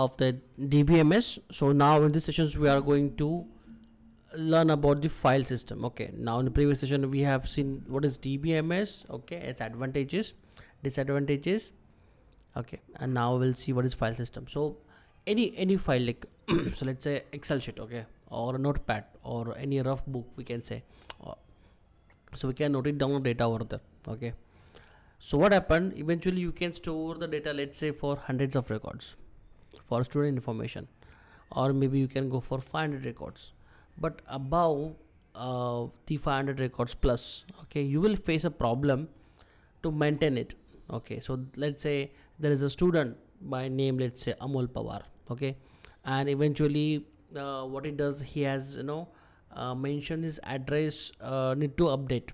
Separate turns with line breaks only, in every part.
of the DBMS. So now in this sessions we are going to learn about the file system. Okay, now in the previous session we have seen what is DBMS, okay, its advantages, disadvantages, okay, and now we'll see what is file system. So any file, like so let's say Excel sheet, okay, or a notepad or any rough book we can say, so we can note it down data over there. Okay, so what happened, eventually you can store the data, let's say for hundreds of records for student information, or maybe you can go for 500 records, but above the 500 records plus, okay, you will face a problem to maintain it. Okay, so let's say there is a student by name, let's say Amol Pawar, okay, and eventually what it does, he has mentioned his address need to update.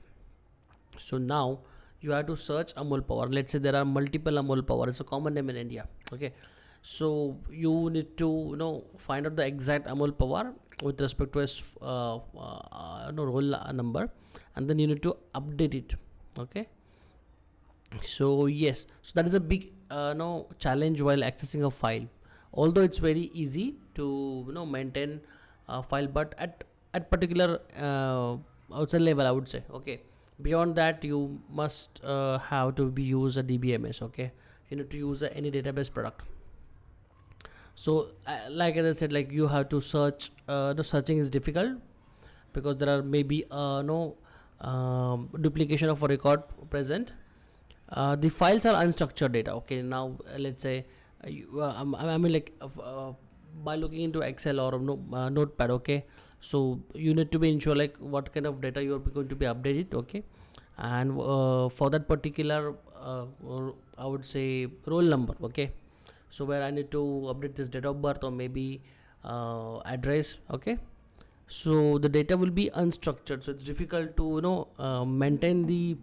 So now you have to search Amol Pawar. Let's say there are multiple Amol Pawar, it's a common name in India. Okay, so you need to find out the exact Amol Pawar with respect to his roll number, and then you need to update it. Okay, so yes, so that is a big challenge while accessing a file. Although it's very easy to maintain a file, but at particular outside level, I would say. Okay, beyond that you must have to be use a DBMS. Okay, you need to use any database product. So like as I said, like you have to search. The searching is difficult because there are maybe no duplication of a record present. The files are unstructured data. Okay, now let's say I mean like by looking into Excel or notepad. Okay, so you need to be ensure like what kind of data you are going to be updated. Okay, and for that particular I would say roll number. Okay, so where I need to update this date of birth or maybe address. Okay, so the data will be unstructured, so it's difficult to maintain the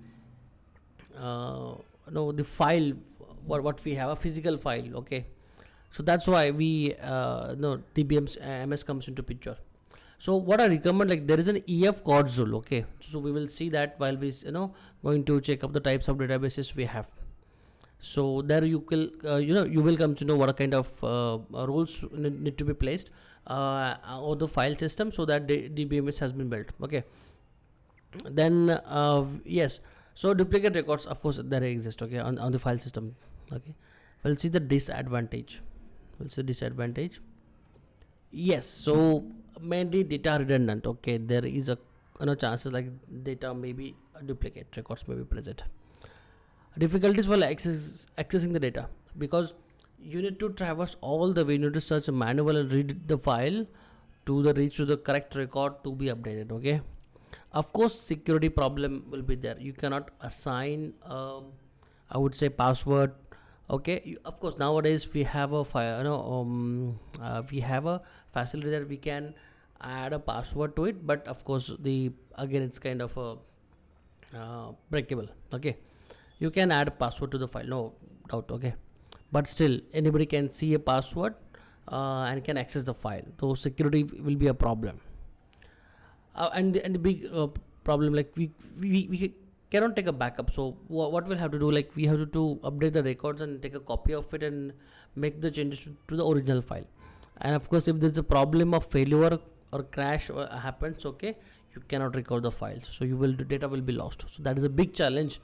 the file, what we have, a physical file. Okay, so that's why we DBMS comes into picture. So what I recommend, like there is an EF chords rule. Okay, so we will see that while we going to check up the types of databases we have. So there you will you will come to know what kind of rules need to be placed or the file system, so that DBMS has been built. Okay, then yes, so duplicate records, of course, there exist. Okay, on the file system. Okay, we'll see the disadvantage. Yes, so mainly data redundant. Okay, there is a chances like data may be duplicate, records may be present. Difficulties while accessing the data, because you need to traverse all the way, you need to search a manual and read the file to reach to the correct record to be updated. Okay, of course security problem will be there. You cannot assign I would say password. Okay, of course nowadays we have a we have a facility that we can add a password to it, but of course again it's kind of a breakable. Okay, you can add a password to the file, no doubt. Okay, but still anybody can see a password and can access the file, so security will be a problem. And the big problem, like we cannot take a backup. So what we'll have to do, like we have to update the records and take a copy of it and make the changes to the original file. And of course if there's a problem of failure or crash happens, okay, you cannot recover the files, so data will be lost. So that is a big challenge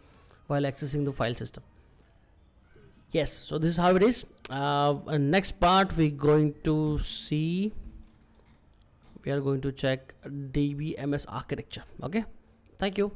while accessing the file system. Yes, so this is how it is. Next part we are going to check DBMS architecture. Okay, thank you.